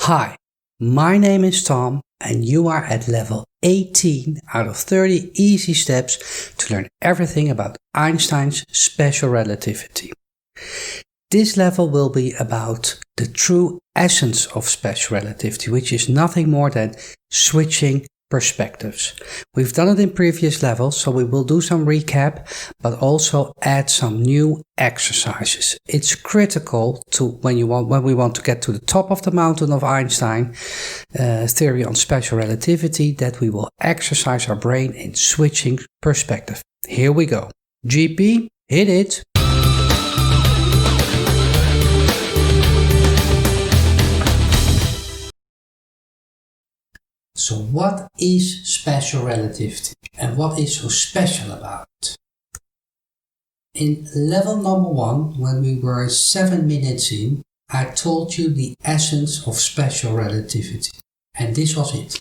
Hi, my name is Tom and you are at level 18 out of 30 easy steps to learn everything about Einstein's special relativity. This level will be about the true essence of special relativity, which is nothing more than switching perspectives. We've done it in previous levels, so we will do some recap, but also add some new exercises. It's critical to when we want to get to the top of the mountain of Einstein theory on special relativity, that we will exercise our brain in switching perspective. Here we go. GP, hit it. So what is special relativity and what is so special about it? In level number 1, when we were 7 minutes in, I told you the essence of special relativity. And this was it.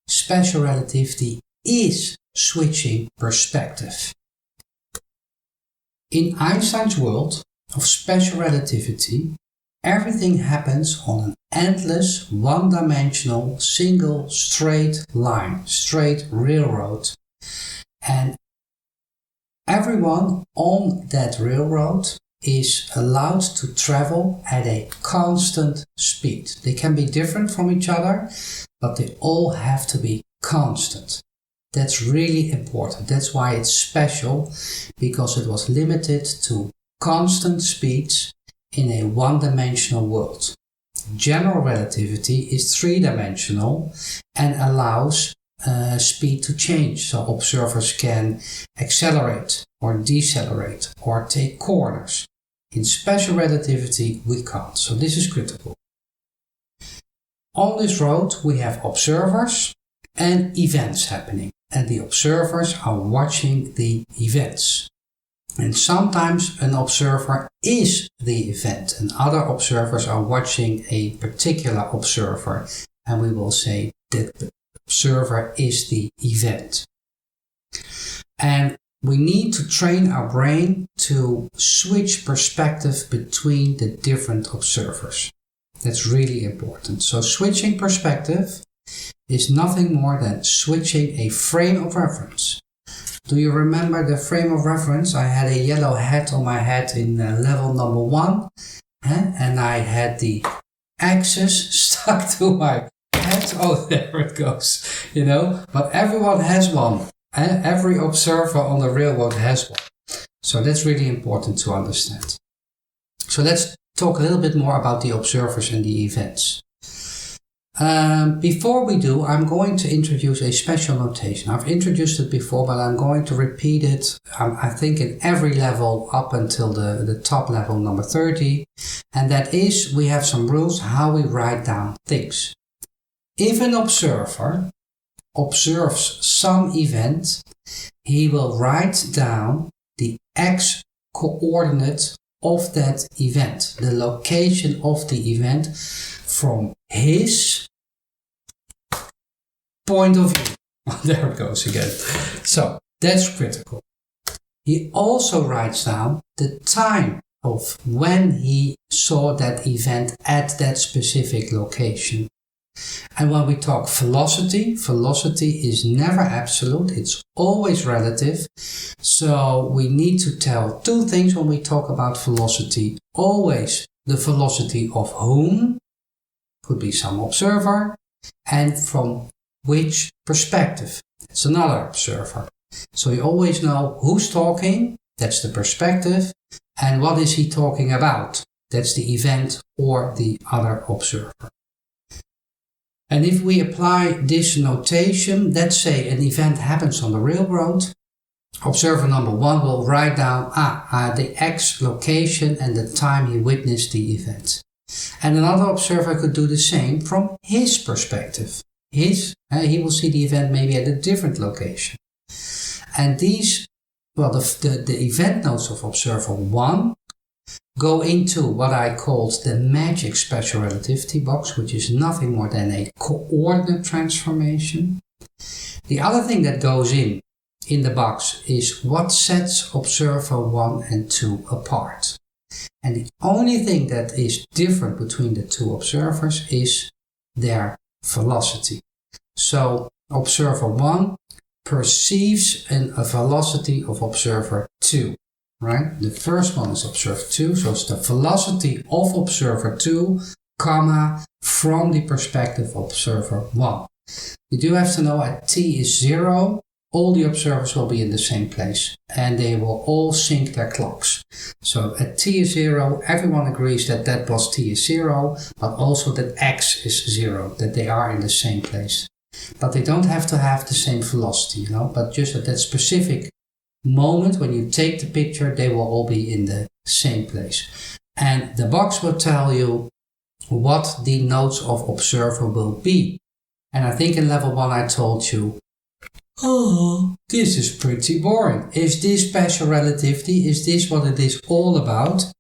Special relativity is switching perspective. In Einstein's world of special relativity, everything happens on an endless, one-dimensional, single, straight line, straight railroad. And everyone on that railroad is allowed to travel at a constant speed. They can be different from each other, but they all have to be constant. That's really important. That's why it's special, because it was limited to constant speeds in a one-dimensional world. General relativity is three-dimensional and allows speed to change, so observers can accelerate or decelerate or take corners. In special relativity we can't, so this is critical. On this road we have observers and events happening, and the observers are watching the events. And sometimes an observer is the event and other observers are watching a particular observer, and we will say that the observer is the event. And we need to train our brain to switch perspective between the different observers. That's really important. So switching perspective is nothing more than switching a frame of reference. Do you remember the frame of reference? I had a yellow hat on my head in level number 1, and I had the axis stuck to my head. Oh, there it goes, but everyone has one. Every observer on the railroad has one. So that's really important to understand. So let's talk a little bit more about the observers and the events. Before we do, I'm going to introduce a special notation. I've introduced it before, but I'm going to repeat it, I think in every level up until the top level, number 30. And that is, we have some rules how we write down things. If an observer observes some event, he will write down the x coordinate of that event, the location of the event from his point of view. There it goes again. So that's critical. He also writes down the time of when he saw that event at that specific location. And when we talk velocity, velocity is never absolute, it's always relative. So we need to tell two things when we talk about velocity. Always the velocity of whom, could be some observer, and from which perspective. It's another observer. So you always know who's talking, that's the perspective, and what is he talking about, that's the event or the other observer. And if we apply this notation, let's say an event happens on the railroad, observer number 1 will write down the x location and the time he witnessed the event. And another observer could do the same from his perspective. He will see the event maybe at a different location. And these, the event notes of observer 1 go into what I called the magic special relativity box, which is nothing more than a coordinate transformation. The other thing that goes in the box is what sets observer 1 and 2 apart. And the only thing that is different between the two observers is their velocity. So observer 1 perceives a velocity of observer 2, right? The first one is observer 2, so it's the velocity of observer 2, comma, from the perspective of observer 1. You do have to know at t is 0, all the observers will be in the same place and they will all sync their clocks. So at t is 0, everyone agrees that that plus t is 0, but also that x is 0, that they are in the same place. But they don't have to have the same velocity, but just at that specific moment when you take the picture, they will all be in the same place. And the box will tell you what the nodes of observer will be. And I think in level 1 I told you, oh, this is pretty boring. Is this special relativity? Is this what it is all about?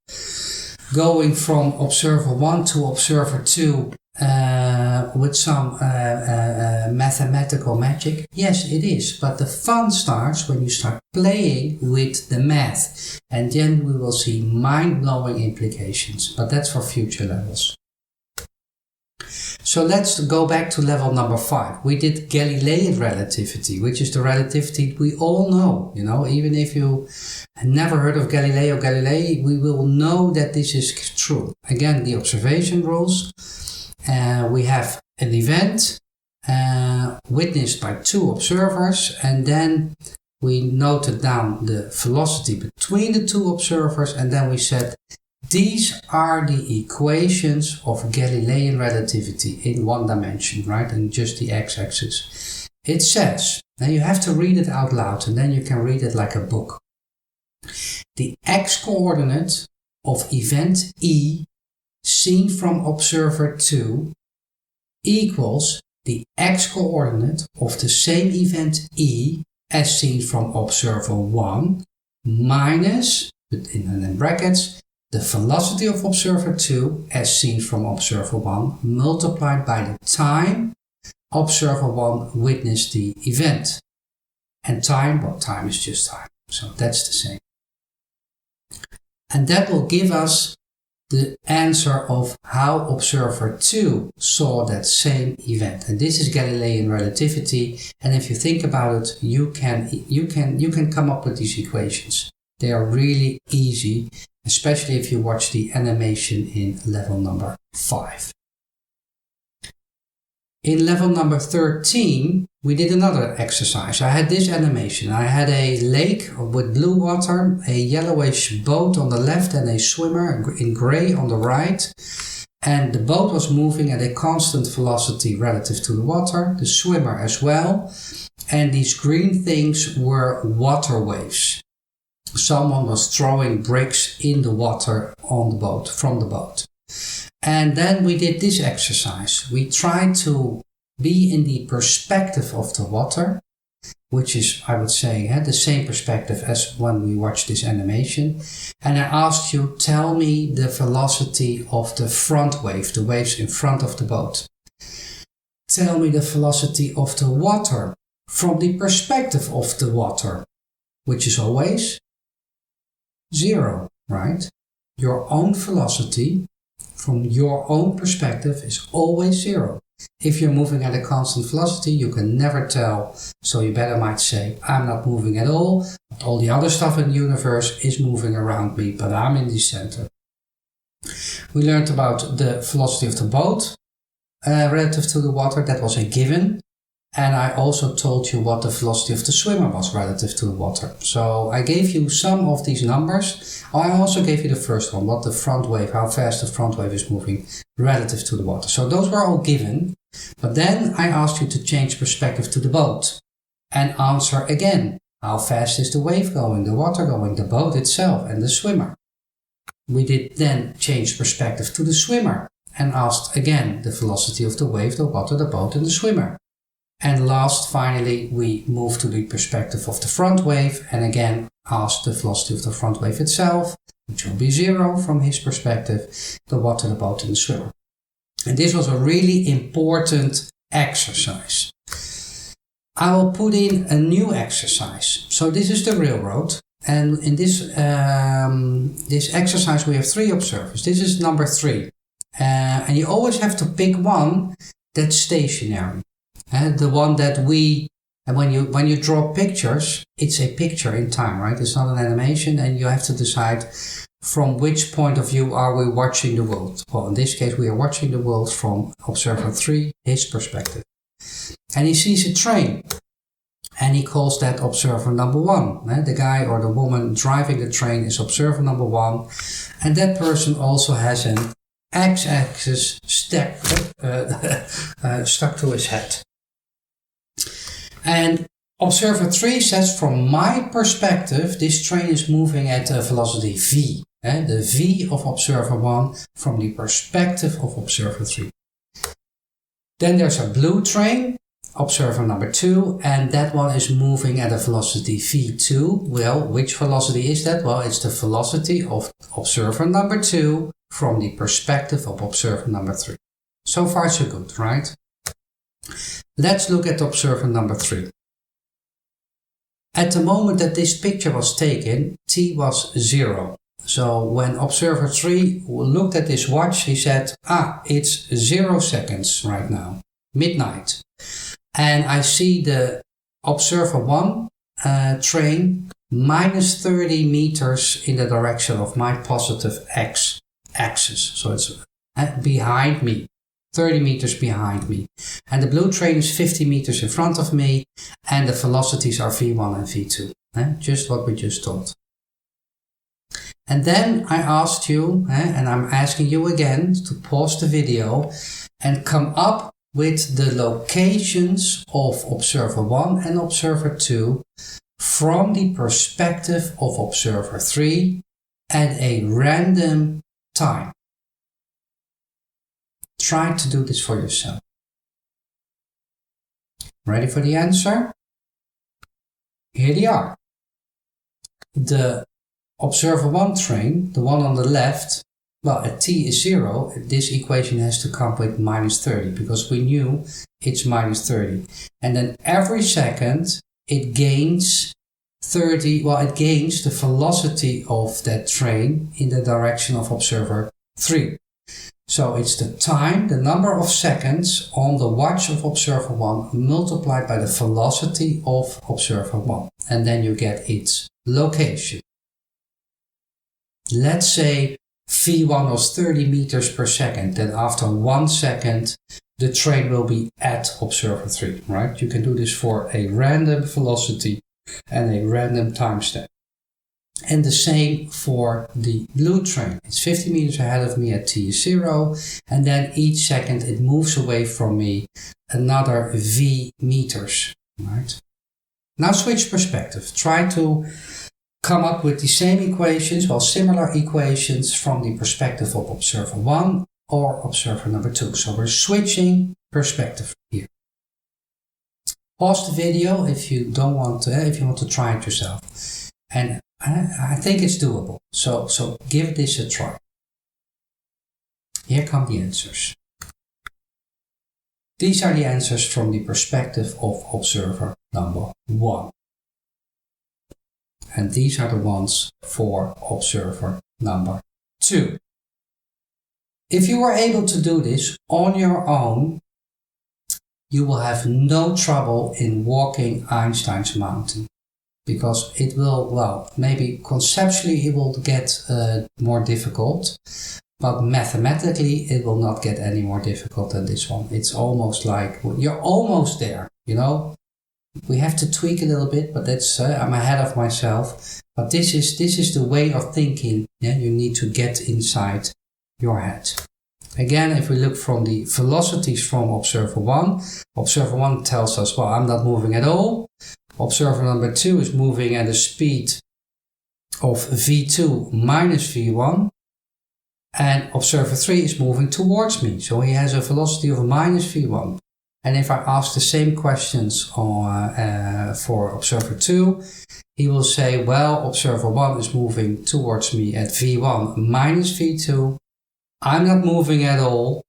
Going from observer 1 to observer 2 with some mathematical magic? Yes, it is. But the fun starts when you start playing with the math. And then we will see mind-blowing implications. But that's for future levels. So let's go back to level number 5. We did Galilean relativity, which is the relativity we all know. Even if you never heard of Galileo Galilei, we will know that this is true. Again, the observation rules. We have an event witnessed by 2 observers, and then we noted down the velocity between the 2 observers, and then we said these are the equations of Galilean relativity in 1 dimension, right? And just the x-axis. It says, now you have to read it out loud and then you can read it like a book. The x-coordinate of event E seen from observer 2 equals the x-coordinate of the same event E as seen from observer 1 minus, in brackets, the velocity of observer 2 as seen from observer 1 multiplied by the time observer 1 witnessed the event. And time, well, time is just time. So that's the same. And that will give us the answer of how observer 2 saw that same event. And this is Galilean relativity. And if you think about it, you can come up with these equations. They are really easy, especially if you watch the animation in level number 5. In level number 13, we did another exercise. I had this animation. I had a lake with blue water, a yellowish boat on the left and a swimmer in gray on the right. And the boat was moving at a constant velocity relative to the water, the swimmer as well. And these green things were water waves. Someone was throwing bricks in the water on the boat, from the boat. And then we did this exercise. We tried to be in the perspective of the water, which is, I would say, the same perspective as when we watched this animation. And I asked you, tell me the velocity of the front wave, the waves in front of the boat. Tell me the velocity of the water from the perspective of the water, which is always 0, right? Your own velocity from your own perspective is always 0. If you're moving at a constant velocity, you can never tell. So you better might say, I'm not moving at all. All the other stuff in the universe is moving around me, but I'm in the center. We learned about the velocity of the boat relative to the water. That was a given. And I also told you what the velocity of the swimmer was relative to the water. So I gave you some of these numbers. I also gave you the first one, what the front wave, how fast the front wave is moving relative to the water. So those were all given. But then I asked you to change perspective to the boat and answer again. How fast is the wave going, the water going, the boat itself and the swimmer? We did then change perspective to the swimmer and asked again the velocity of the wave, the water, the boat and the swimmer. And last, finally, we moved to the perspective of the front wave and again asked the velocity of the front wave itself, which will be 0 from his perspective, the water, the boat and the swimmer. And this was a really important exercise. I will put in a new exercise. So this is the railroad. And in this exercise we have 3 observers. This is number 3. And you always have to pick one that's stationary. And the one that and when you draw pictures, it's a picture in time, right? It's not an animation, and you have to decide from which point of view are we watching the world. Well, in this case, we are watching the world from observer 3, his perspective. And he sees a train, and he calls that observer number 1. The guy or the woman driving the train is observer number 1, and that person also has an x-axis stuck to his head. And observer 3 says, from my perspective, this train is moving at a velocity v. The v of observer 1 from the perspective of observer 3. Then there's a blue train, observer number 2, and that one is moving at a velocity v2. Well, which velocity is that? Well, it's the velocity of observer number 2 from the perspective of observer number 3. So far so good, right? Let's look at observer number 3. At the moment that this picture was taken, t was 0. So when observer 3 looked at his watch, he said, it's 0 seconds right now, midnight. And I see the observer 1 train minus 30 meters in the direction of my positive x-axis. So it's behind me, 30 meters behind me. And the blue train is 50 meters in front of me, and the velocities are v1 and v2. Just what we just taught. And then I asked you, and I'm asking you again to pause the video and come up with the locations of observer 1 and observer 2 from the perspective of observer 3 at a random time. Try to do this for yourself. Ready for the answer? Here they are. The observer 1 train, the one on the left, well, at t is 0, this equation has to come with minus 30, because we knew it's minus 30. And then every second it gains 30, well, it gains the velocity of that train in the direction of observer 3. So it's the time, the number of seconds on the watch of observer 1 multiplied by the velocity of observer 1. And then you get its location. Let's say v1 was 30 meters per second, then after 1 second the train will be at observer 3, right? You can do this for a random velocity and a random time step. And the same for the blue train. It's 50 meters ahead of me at t is 0, and then each second it moves away from me another v meters, right? Now switch perspective. Try to come up with the same equations, well, similar equations from the perspective of observer 1 or observer number 2. So we're switching perspective here. Pause the video if you don't want to, if you want to try it yourself. And I think it's doable. So give this a try. Here come the answers. These are the answers from the perspective of observer number 1. And these are the ones for observer number 2. If you were able to do this on your own, you will have no trouble in walking Einstein's mountain. Because it will, well, maybe conceptually it will get more difficult, but mathematically it will not get any more difficult than this one. It's almost like, you're almost there, you know. We have to tweak a little bit, but that's, I'm ahead of myself. But this is the way of thinking, yeah, you need to get inside your head. Again, if we look from the velocities from observer 1, observer 1 tells us, well, I'm not moving at all. Observer number 2 is moving at a speed of v2 minus v1, and observer 3 is moving towards me, so he has a velocity of minus v1. And if I ask the same questions for observer 2, he will say, well, observer 1 is moving towards me at v1 minus v2, I'm not moving at all.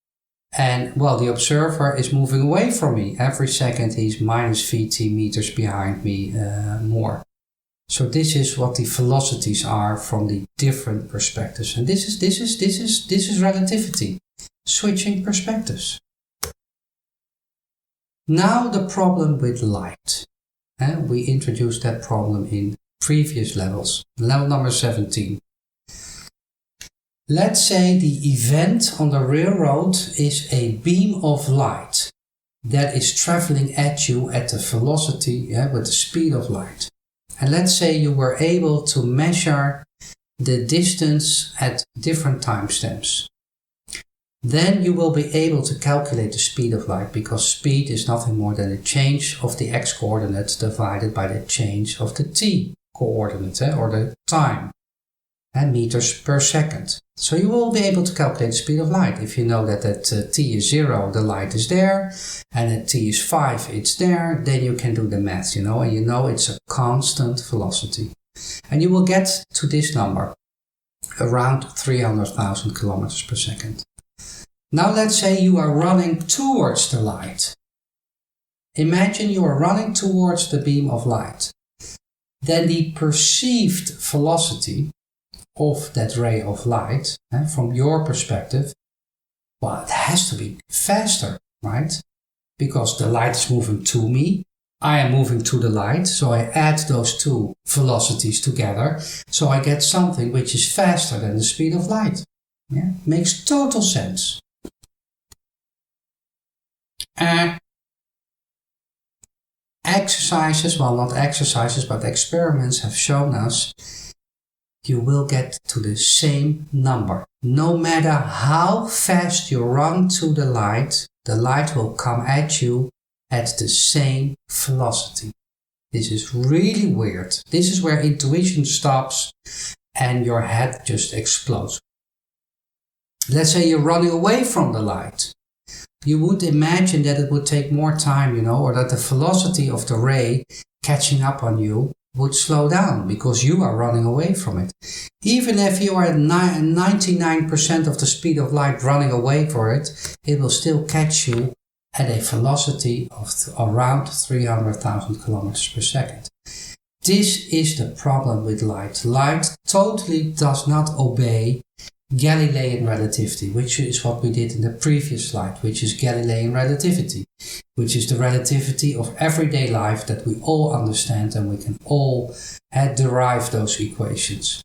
And, well, the observer is moving away from me. Every second he's minus vt meters behind me more. So this is what the velocities are from the different perspectives. And this is relativity. Switching perspectives. Now the problem with light. We introduced that problem in previous levels. Level number 17. Let's say the event on the railroad is a beam of light that is traveling at you at the velocity, with the speed of light. And let's say you were able to measure the distance at different timestamps. Then you will be able to calculate the speed of light, because speed is nothing more than a change of the x-coordinate divided by the change of the t-coordinate, or the time, and meters per second. So you will be able to calculate the speed of light. If you know that at t is 0, the light is there, and at t is 5, it's there, then you can do the math, and you know it's a constant velocity. And you will get to this number, around 300,000 kilometers per second. Now let's say you are running towards the light. Imagine you are running towards the beam of light. Then the perceived velocity of that ray of light, from your perspective, well, it has to be faster, right? Because the light is moving to me, I am moving to the light, so I add those two velocities together, so I get something which is faster than the speed of light. Yeah? Makes total sense. Exercises, well, not exercises, but experiments have shown us you will get to the same number. No matter how fast you run to the light will come at you at the same velocity. This is really weird. This is where intuition stops and your head just explodes. Let's say you're running away from the light. You would imagine that it would take more time, or that the velocity of the ray catching up on you would slow down because you are running away from it. Even if you are at 99% of the speed of light running away for it, it will still catch you at a velocity of around 300,000 kilometers per second. This is the problem with light. Light totally does not obey Galilean relativity, which is what we did in the previous slide, which is Galilean relativity, which is the relativity of everyday life that we all understand and we can all derive those equations.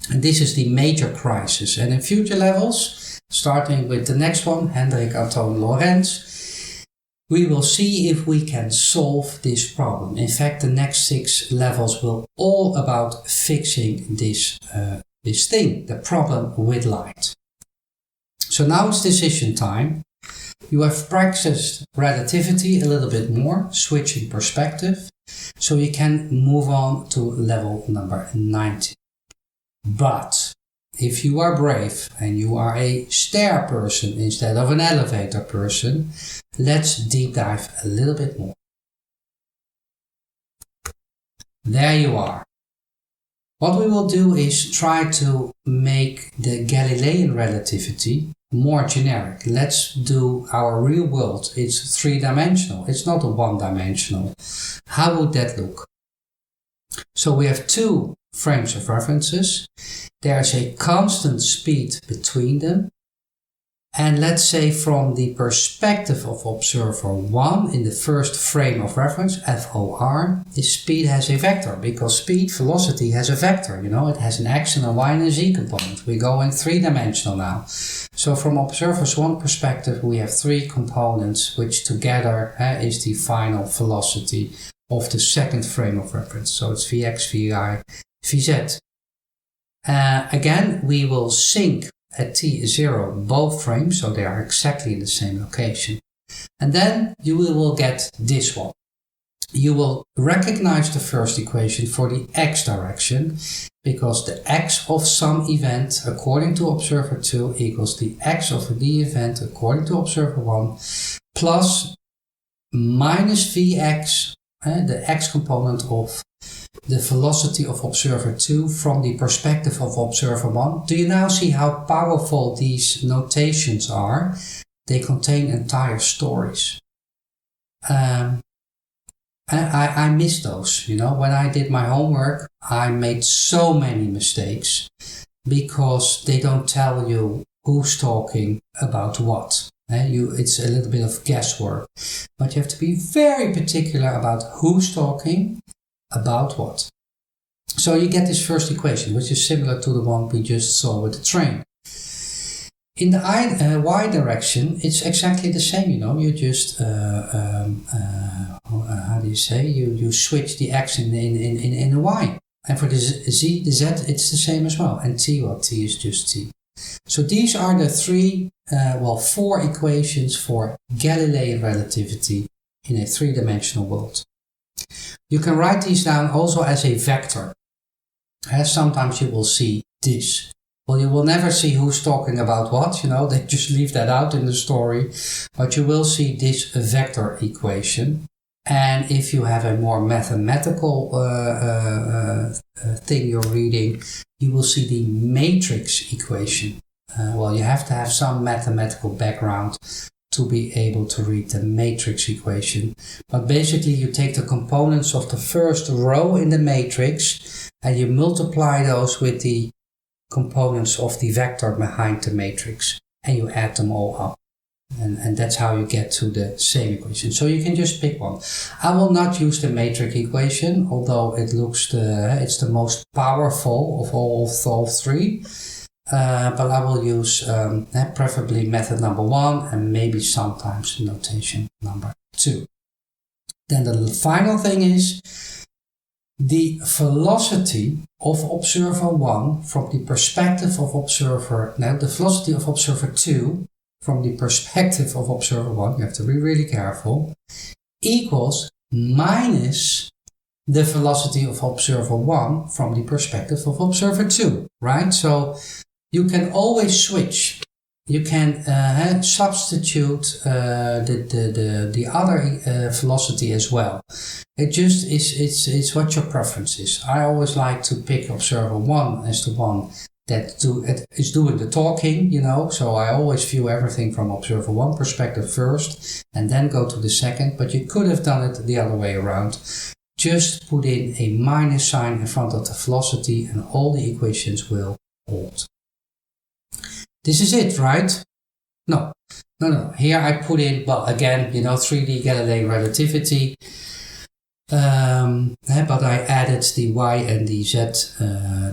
And this is the major crisis. And in future levels, starting with the next one, Hendrik Antoon Lorentz, we will see if we can solve this problem. In fact, the next 6 levels will all about fixing this thing, the problem with light. So now it's decision time. You have practiced relativity a little bit more, switching perspective, so you can move on to level number 90. But if you are brave and you are a stair person instead of an elevator person, let's deep dive a little bit more. There you are. What we will do is try to make the Galilean relativity more generic. Let's do our real world. It's 3-dimensional. It's not a 1-dimensional. How would that look? So we have 2 frames of references. There's a constant speed between them. And let's say from the perspective of observer 1 in the first frame of reference, FOR, this speed has a vector, because speed, velocity has a vector, it has an x and a y and a z component. We go in 3-dimensional now. So from observer's 1 perspective, we have 3 components, which together is the final velocity of the second frame of reference. So it's Vx, Vi, Vz. Again, we will sync at t is 0 both frames, so they are exactly in the same location. And then you will get this one. You will recognize the first equation for the x direction, because the x of some event according to observer 2 equals the x of the event according to observer 1 plus minus Vx, the x component of the velocity of observer 2 from the perspective of observer 1. Do you now see how powerful these notations are? They contain entire stories. I miss those, when I did my homework, I made so many mistakes because they don't tell you who's talking about what. It's a little bit of guesswork, but you have to be very particular about who's talking about what. So you get this first equation, which is similar to the one we just saw with the train. In the y direction, it's exactly the same, you just, how do you say, you switch the x in the y. And for the z, it's the same as well. And t, well, t is just t. So these are the four equations for Galilean relativity in a three-dimensional world. You can write these down also as a vector. Sometimes you will see this. Well, you will never see who's talking about what, they just leave that out in the story. But you will see this vector equation. And if you have a more mathematical thing you're reading, you will see the matrix equation. You have to have some mathematical background to be able to read the matrix equation. But basically you take the components of the first row in the matrix and you multiply those with the components of the vector behind the matrix and you add them all up. And that's how you get to the same equation. So you can just pick one. I will not use the matrix equation, although it looks it's the most powerful of all three. But I will use preferably method number 1 and maybe sometimes notation number 2. Then the final thing is the velocity of observer 1 from the perspective of observer, the velocity of observer 2 from the perspective of observer 1, you have to be really careful, equals minus the velocity of observer 1 from the perspective of observer 2, right? So you can always switch. You can substitute the other velocity as well. It just it's what your preference is. I always like to pick observer 1 as the one that is doing the talking, so I always view everything from observer 1 perspective first and then go to the second, but you could have done it the other way around. Just put in a minus sign in front of the velocity and all the equations will hold. This is it, right? No. Here I put in, again, 3D Galilean relativity. But I added the y and the z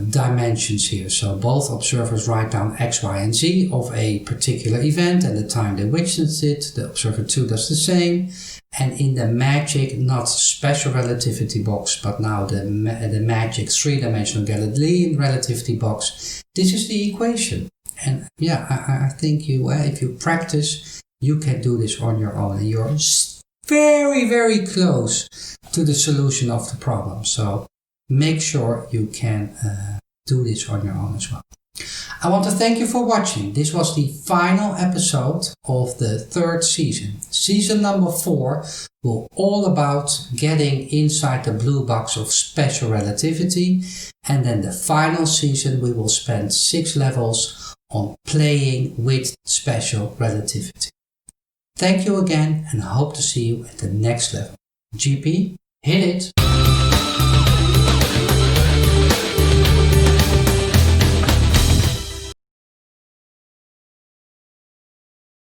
dimensions here. So both observers write down x, y, and z of a particular event and the time they witnessed it. The observer 2 does the same. And in the magic, not special relativity box, but now the magic three-dimensional Galilean relativity box, this is the equation. And I think if you practice, you can do this on your own. And you're very, very close to the solution of the problem. So make sure you can do this on your own as well. I want to thank you for watching. This was the final episode of the third season. Season number 4 will all about getting inside the blue box of special relativity. And then the final season we will spend 6 levels on playing with special relativity. Thank you again and hope to see you at the next level. GP, hit it!